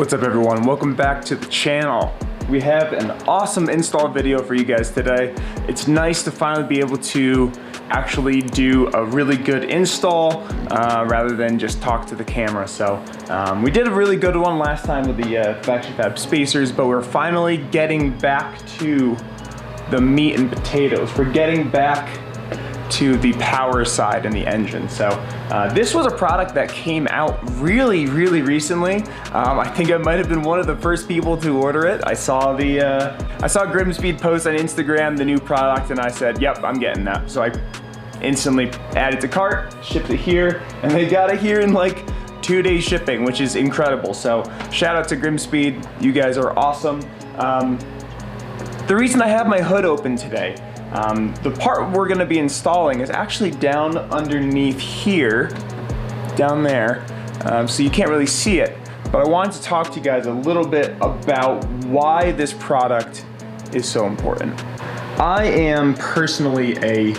What's up everyone, welcome back to the channel. We have an awesome install video for you guys today. It's nice to finally be able to actually do a really good install rather than just talk to the camera. So we did a really good one last time with the Factory Fab spacers, but we're finally getting back to the meat and potatoes. We're getting back to the power side and the engine. So this was a product that came out really recently. I think I might have been one of the first people to order it. I saw GrimmSpeed post on Instagram the new product and I said, yep, I'm getting that. So I instantly added to cart, shipped it here, and they got it here in like 2-day shipping, which is incredible. So shout out to GrimmSpeed, you guys are awesome. The reason I have my hood open today, the part we're gonna be installing is actually down underneath here, down there, so you can't really see it. But I wanted to talk to you guys a little bit about why this product is so important. I am personally a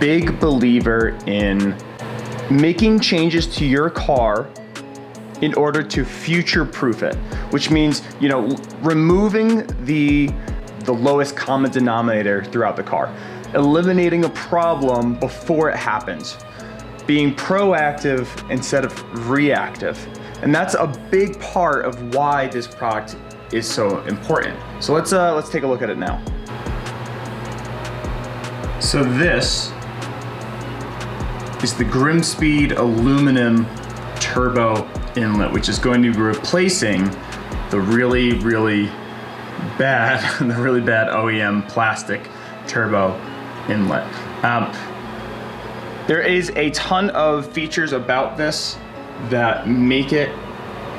big believer in making changes to your car in order to future-proof it, which means, you know, removing the lowest common denominator throughout the car, eliminating a problem before it happens, being proactive instead of reactive. And that's a big part of why this product is so important. So let's take a look at it now. So this is the GrimmSpeed aluminum turbo inlet, which is going to be replacing the really bad OEM plastic turbo inlet. There is a ton of features about this that make it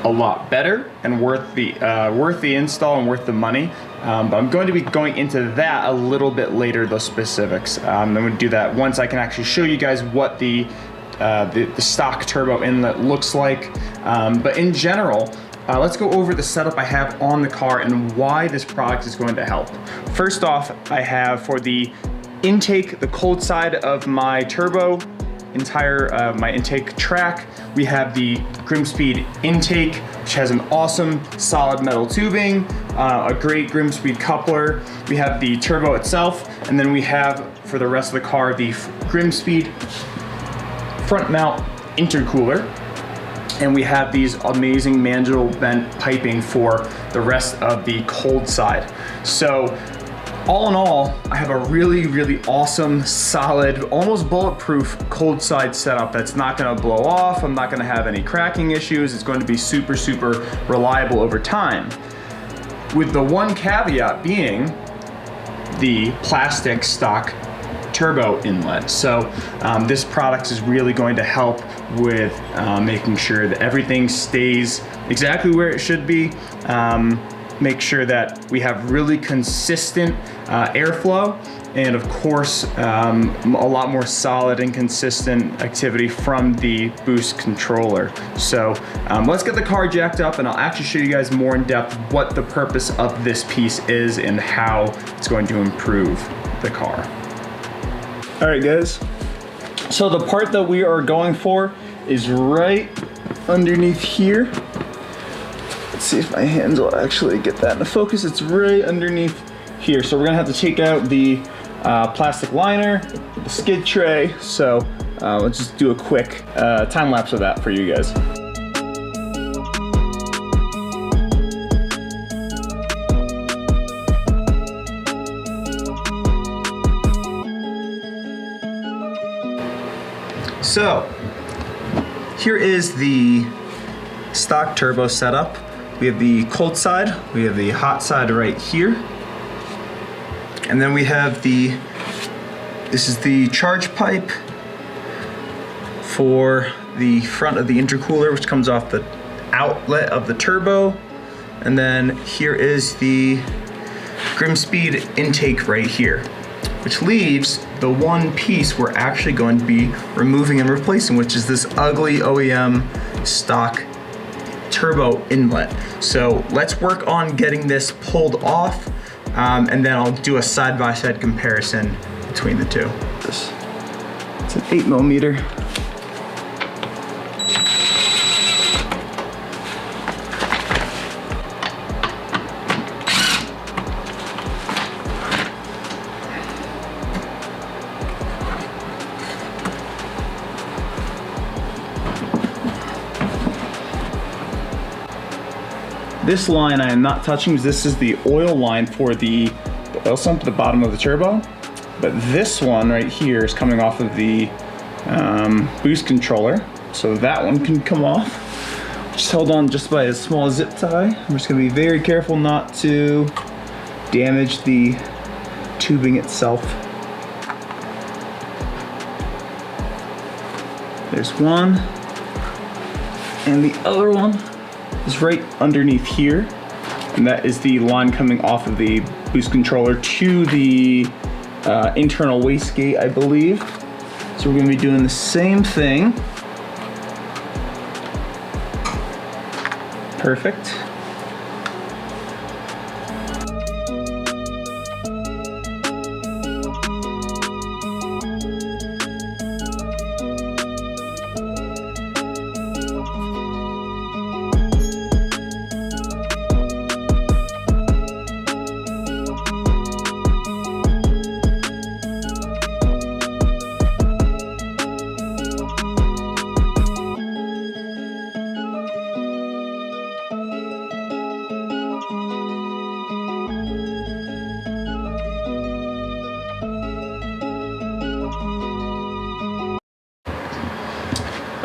a lot better and worth the install and worth the money. But I'm going to be going into that a little bit later, those specifics. I'm going to do that once I can actually show you guys what the stock turbo inlet looks like. But in general, let's go over the setup I have on the car and why this product is going to help. First off, I have for the intake, the cold side of my turbo, my intake track, we have the GrimmSpeed intake, which has an awesome solid metal tubing, a great GrimmSpeed coupler. We have the turbo itself, and then we have, for the rest of the car, the GrimmSpeed front mount intercooler. And we have these amazing mandrel bent piping for the rest of the cold side. So all in all, I have a really awesome, solid, almost bulletproof cold side setup that's not gonna blow off. I'm not gonna have any cracking issues. It's going to be super reliable over time. With the one caveat being the plastic stock turbo inlet. So this product is really going to help with making sure that everything stays exactly where it should be. Make sure that we have really consistent airflow, and of course a lot more solid and consistent activity from the boost controller. So let's get the car jacked up and I'll actually show you guys more in depth what the purpose of this piece is and how it's going to improve the car. All right guys, so the part that we are going for is right underneath here. Let's see if my hands will actually get that into focus. It's right underneath here. So we're gonna have to take out the plastic liner, the skid tray. So let's just do a quick time lapse of that for you guys. So here is the stock turbo setup. We have the cold side, we have the hot side right here. And then we have this is the charge pipe for the front of the intercooler, which comes off the outlet of the turbo. And then here is the GrimmSpeed intake right here, which leaves the one piece we're actually going to be removing and replacing, which is this ugly OEM stock turbo inlet. So let's work on getting this pulled off, and then I'll do a side-by-side comparison between the two. It's an 8mm. This line I am not touching because this is the oil line for the oil sump at the bottom of the turbo. But this one right here is coming off of the boost controller. So that one can come off. Just held on just by a small zip tie. I'm just gonna be very careful not to damage the tubing itself. There's one. And the other one is right underneath here. And that is the line coming off of the boost controller to the internal wastegate, I believe. So we're gonna be doing the same thing. Perfect.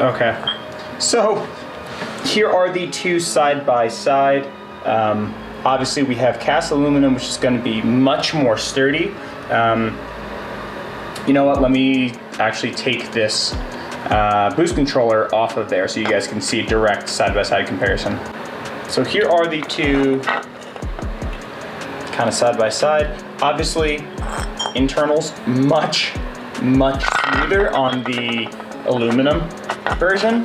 Okay, so here are the two side by side. Obviously we have cast aluminum, which is going to be much more sturdy. You know what, let me actually take this boost controller off of there so you guys can see a direct side by side comparison. So here are the two kind of side by side. Obviously internals much smoother on the aluminum version,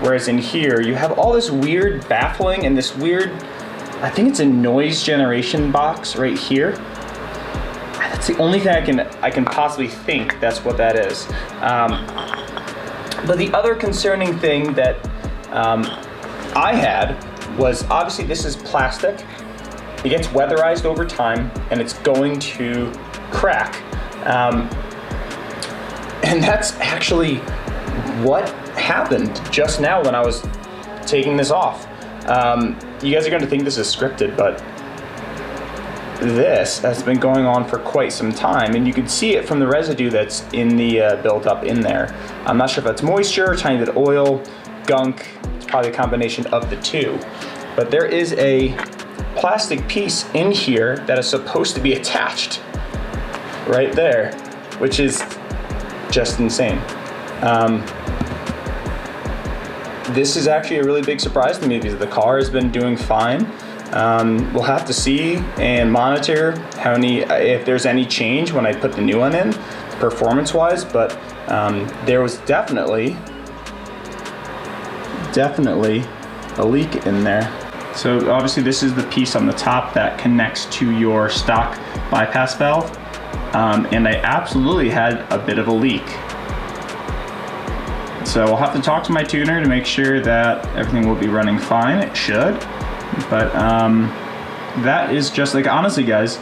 whereas in here you have all this weird baffling and this weird, I think it's a noise generation box right here. That's the only thing I can possibly think that's what that is. But the other concerning thing that I had was, obviously this is plastic. It gets weatherized over time and it's going to crack. And that's actually what happened just now when I was taking this off. You guys are going to think this is scripted, but this has been going on for quite some time, and you can see it from the residue that's in the built up in there. I'm not sure if that's moisture, a tiny bit of oil, gunk. It's probably a combination of the two. But there is a plastic piece in here that is supposed to be attached right there, which is just insane. This is actually a really big surprise to me because the car has been doing fine. We'll have to see and monitor if there's any change when I put the new one in, performance-wise, but there was definitely a leak in there. So obviously this is the piece on the top that connects to your stock bypass valve, and I absolutely had a bit of a leak. So I'll have to talk to my tuner to make sure that everything will be running fine. It should, but that is just like, honestly guys,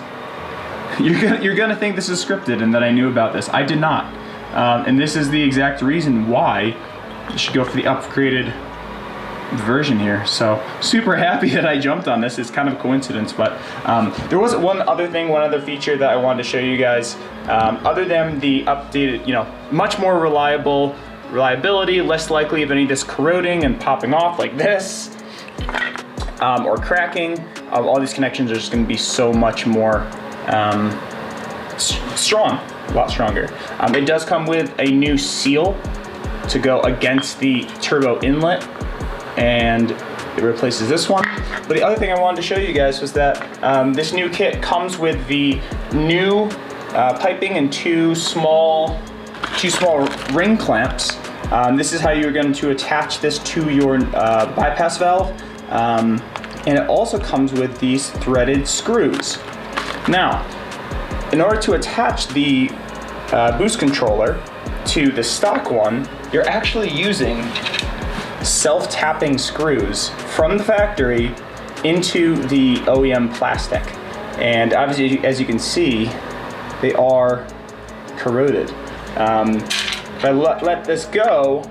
you're gonna think this is scripted and that I knew about this. I did not, and this is the exact reason why you should go for the upgraded version here. So super happy that I jumped on this. It's kind of a coincidence, but there was one other feature that I wanted to show you guys. Other than the updated, much more reliability, less likely of any of this corroding and popping off like this, or cracking. All these connections are just going to be so much more strong, a lot stronger. It does come with a new seal to go against the turbo inlet, and it replaces this one. But the other thing I wanted to show you guys was that this new kit comes with the new piping and two small ring clamps. This is how you're going to attach this to your bypass valve, and it also comes with these threaded screws. Now, in order to attach the boost controller to the stock one, you're actually using self-tapping screws from the factory into the OEM plastic. And obviously, as you can see, they are corroded. If I let this go,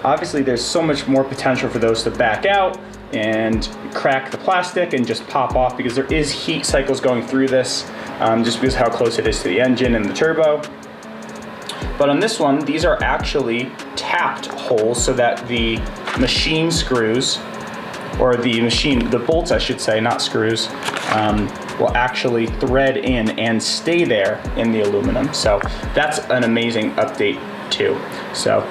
obviously there's so much more potential for those to back out. and crack the plastic and just pop off, because there is heat cycles going through this, just because how close it is to the engine and the turbo. But on this one, these are actually tapped holes so that the machine screws, or the bolts I should say, not screws, will actually thread in and stay there in the aluminum. So that's an amazing update too. So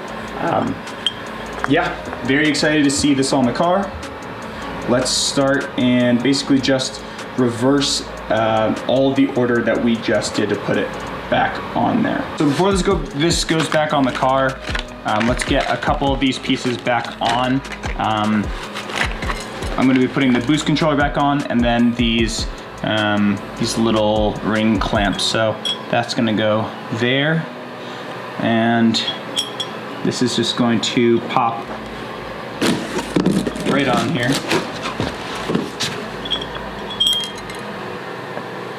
yeah, very excited to see this on the car. Let's start and basically just reverse all the order that we just did to put it back on there. So before this goes back on the car, let's get a couple of these pieces back on. I'm going to be putting the boost controller back on, and then these little ring clamps. So that's going to go there, and this is just going to pop right on here.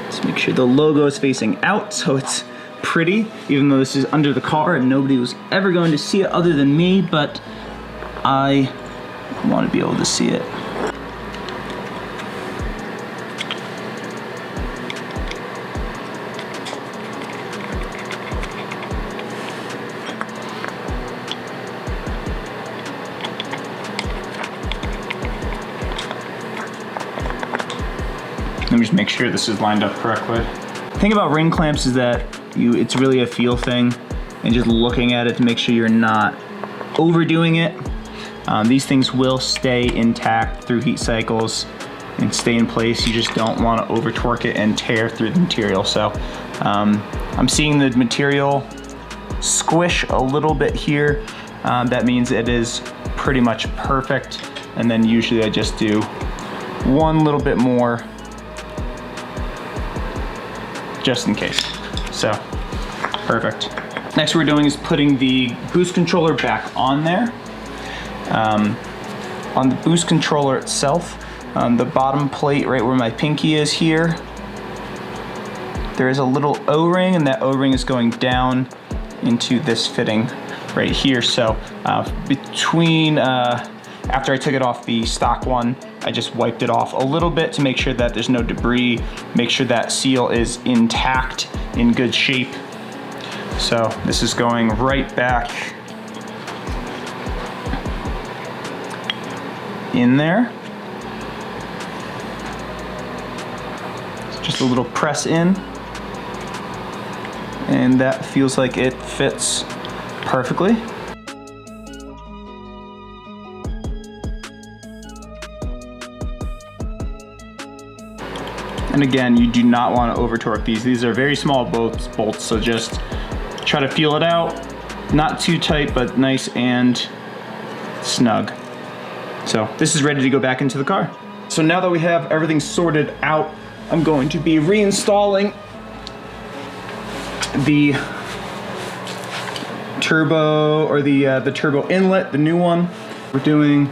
Let's make sure the logo is facing out so it's pretty, even though this is under the car and nobody was ever going to see it other than me, but I want to be able to see it. Let me just make sure this is lined up correctly. The thing about ring clamps is that it's really a feel thing, and just looking at it to make sure you're not overdoing it. These things will stay intact through heat cycles and stay in place. You just don't want to over torque it and tear through the material. So I'm seeing the material squish a little bit here. That means it is pretty much perfect. And then usually I just do one little bit more just in case. So, perfect. Next we're doing is putting the boost controller back on there. On the boost controller itself, the bottom plate right where my pinky is here, there is a little O-ring, and that O-ring is going down into this fitting right here. So after I took it off the stock one, I just wiped it off a little bit to make sure that there's no debris, make sure that seal is intact, in good shape. So this is going right back in there. So just a little press in, and that feels like it fits perfectly. And again, you do not want to over torque these. These are very small bolts, so just try to feel it out. Not too tight, but nice and snug. So this is ready to go back into the car. So now that we have everything sorted out, I'm going to be reinstalling the turbo, or the turbo inlet, the new one. We're doing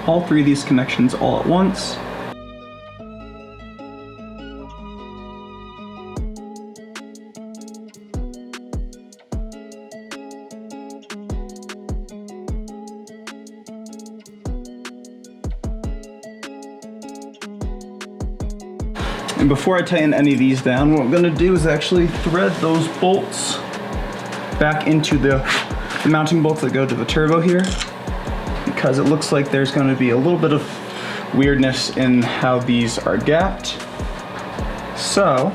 all three of these connections all at once. And before I tighten any of these down, what I'm gonna do is actually thread those bolts back into the mounting bolts that go to the turbo here, because it looks like there's gonna be a little bit of weirdness in how these are gapped. So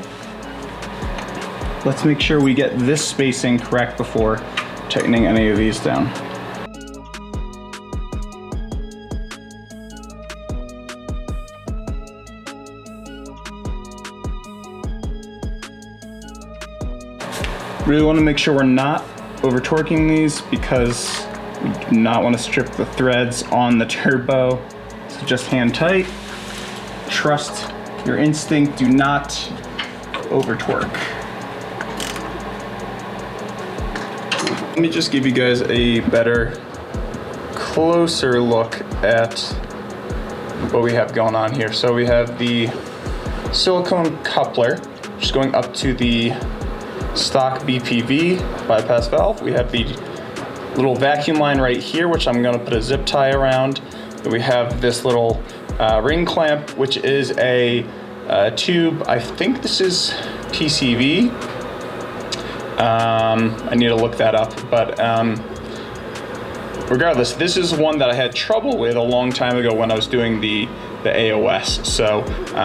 let's make sure we get this spacing correct before tightening any of these down. Really want to make sure we're not over torquing these, because we do not want to strip the threads on the turbo. So just hand tight, trust your instinct, do not over torque. Let me just give you guys a better, closer look at what we have going on here. So we have the silicone coupler, just going up to the stock BPV bypass valve. We have the little vacuum line right here, which I'm gonna put a zip tie around. Then we have this little ring clamp, which is a tube. I think this is PCV. I need to look that up, but regardless, this is one that I had trouble with a long time ago when I was doing the AOS. So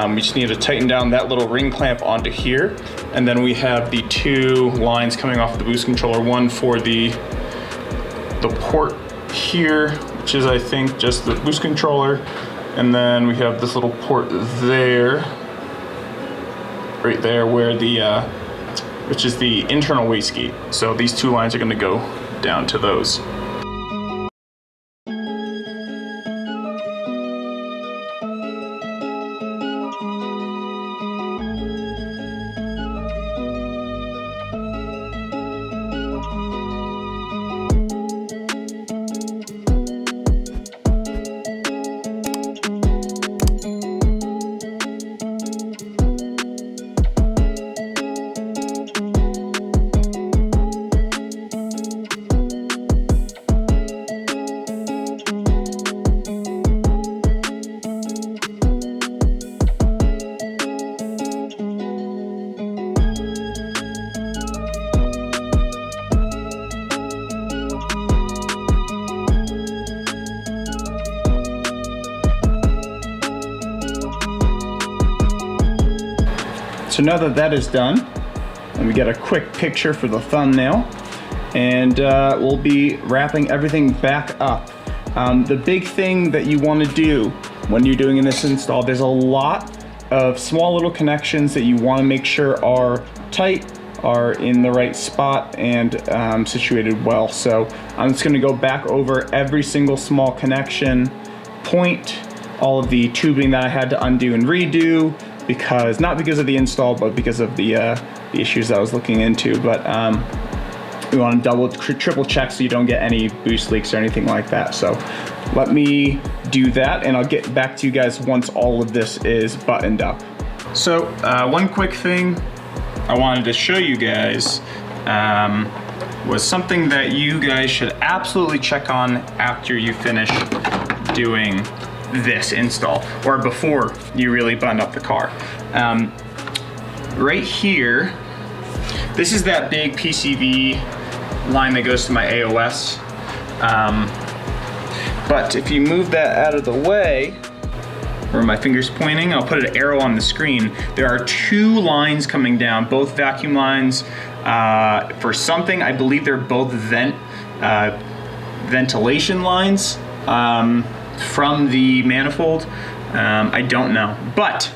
we just need to tighten down that little ring clamp onto here. And then we have the two lines coming off the boost controller, one for the port here, which is I think just the boost controller. And then we have this little port there, right there where the, which is the internal wastegate. So these two lines are gonna go down to those. So now that that is done, and we get a quick picture for the thumbnail, and we'll be wrapping everything back up. The big thing that you want to do when you're doing this install, there's a lot of small little connections that you want to make sure are tight, are in the right spot, and situated well. So I'm just going to go back over every single small connection point, all of the tubing that I had to undo and redo, because not because of the install, but because of the issues that I was looking into. But we want to double, triple check so you don't get any boost leaks or anything like that. So let me do that, and I'll get back to you guys once all of this is buttoned up. So one quick thing I wanted to show you guys was something that you guys should absolutely check on after you finish doing this install, or before you really button up the car. Right here, this is that big PCV line that goes to my AOS. But if you move that out of the way, where my finger's pointing, I'll put an arrow on the screen. There are two lines coming down, both vacuum lines. For something, I believe they're both ventilation lines. From the manifold, I don't know, but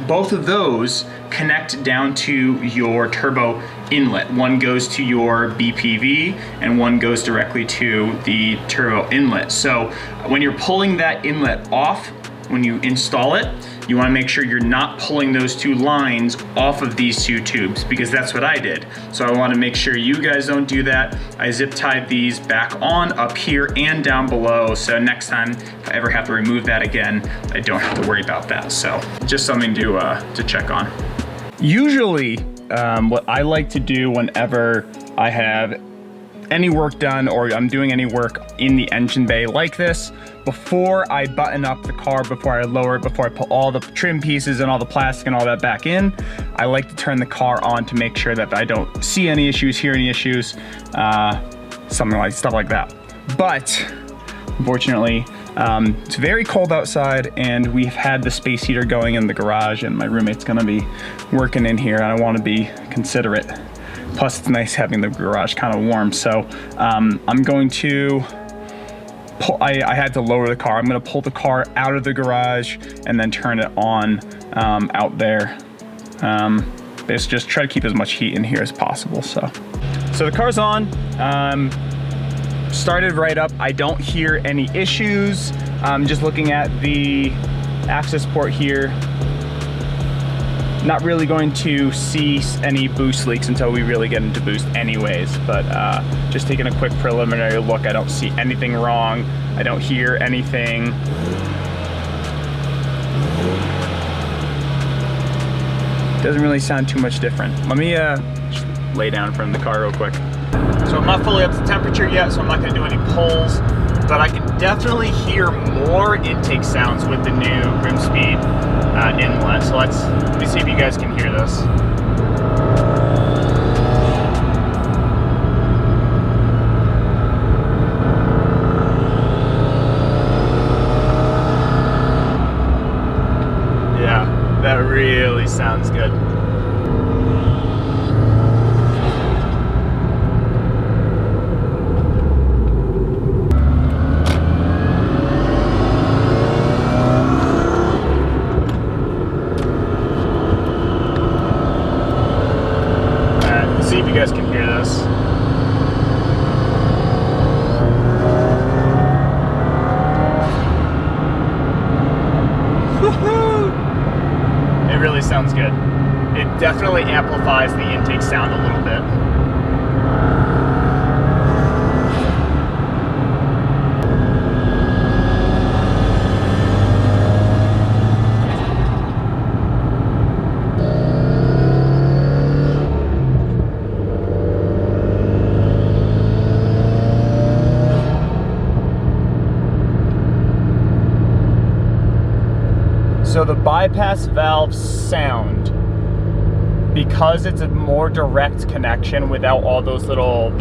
both of those connect down to your turbo inlet. One goes to your BPV and one goes directly to the turbo inlet. So when you're pulling that inlet off, when you install it, you want to make sure you're not pulling those two lines off of these two tubes, because that's what I did. So I want to make sure you guys don't do that. I zip tied these back on up here and down below, so next time if I ever have to remove that again, I don't have to worry about that. So just something to check on. Usually what I like to do whenever I have any work done or I'm doing any work in the engine bay like this, before I button up the car, before I lower it, before I put all the trim pieces and all the plastic and all that back in, I like to turn the car on to make sure that I don't see any issues, hear any issues, stuff like that. But unfortunately, it's very cold outside, and we've had the space heater going in the garage, and my roommate's gonna be working in here, and I want to be considerate. Plus, it's nice having the garage kind of warm. So I'm going to pull, I had to lower the car. I'm going to pull the car out of the garage and then turn it on out there. Basically just try to keep as much heat in here as possible. So the car's on. Started right up. I don't hear any issues. Just looking at the access port here. Not really going to see any boost leaks until we really get into boost anyways, but just taking a quick preliminary look, I don't see anything wrong. I don't hear anything. Doesn't really sound too much different. Let me just lay down in front of the car real quick. So I'm not fully up to temperature yet, so I'm not going to do any pulls, but I can definitely hear more intake sounds with the new GrimmSpeed inlet. So let me see if you guys can hear this. Yeah, that really sounds good. See if you guys can hear this. Woohoo! It really sounds good. It definitely amplifies the intake sound a little bit. So the bypass valve sound, because it's a more direct connection without all those little,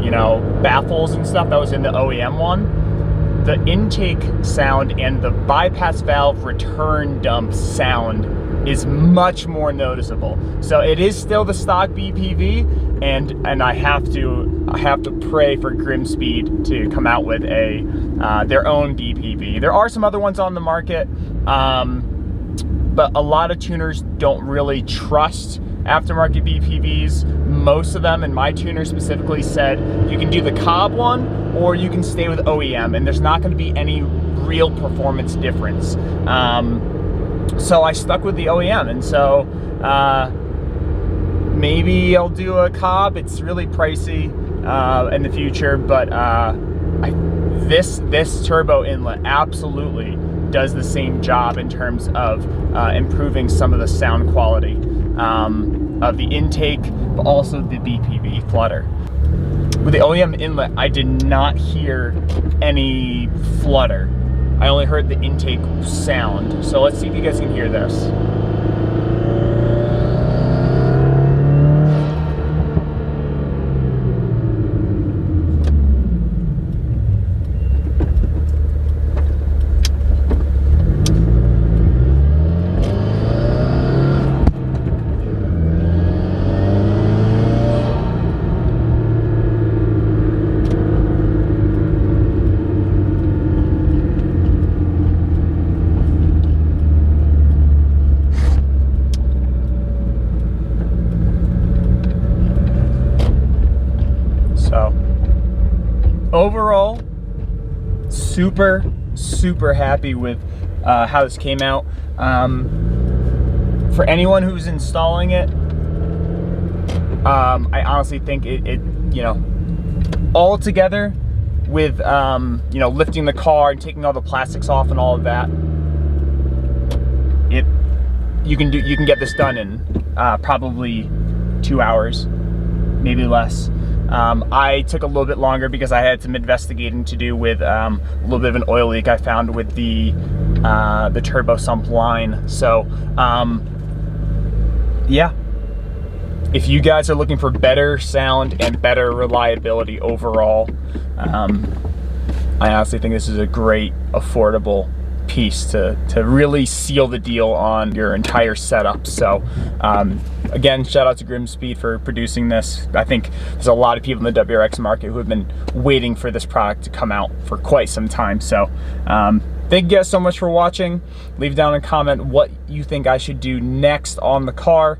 you know, baffles and stuff that was in the OEM one, the intake sound and the bypass valve return dump sound is much more noticeable. So it is still the stock BPV, and I have to pray for GrimmSpeed to come out with a their own BPV. There are some other ones on the market, but a lot of tuners don't really trust aftermarket BPVs. Most of them, and my tuner specifically, said you can do the Cobb one or you can stay with OEM, and there's not going to be any real performance difference. So I stuck with the OEM, and so maybe I'll do a Cobb. It's really pricey in the future, but this turbo inlet absolutely does the same job in terms of improving some of the sound quality of the intake, but also the BPV flutter. With the OEM inlet, I did not hear any flutter. I only heard the intake sound. So let's see if you guys can hear this. Overall, super happy with how this came out. For anyone who's installing it, I honestly think it you know, all together with you know, lifting the car and taking all the plastics off and all of that, you can get this done in probably 2 hours, maybe less. I took a little bit longer because I had some investigating to do with a little bit of an oil leak I found with the turbo sump line. So yeah, if you guys are looking for better sound and better reliability overall, I honestly think this is a great, affordable piece to really seal the deal on your entire setup. So again, shout out to GrimmSpeed for producing this. I think there's a lot of people in the WRX market who have been waiting for this product to come out for quite some time. So thank you guys so much for watching. Leave down a comment what you think I should do next on the car.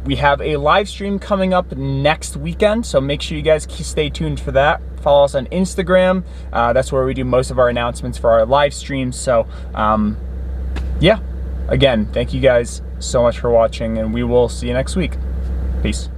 We have a live stream coming up next weekend, so make sure you guys stay tuned for that. Follow us on Instagram. That's where we do most of our announcements for our live streams. So yeah, again, thank you guys so much for watching, and we will see you next week. Peace.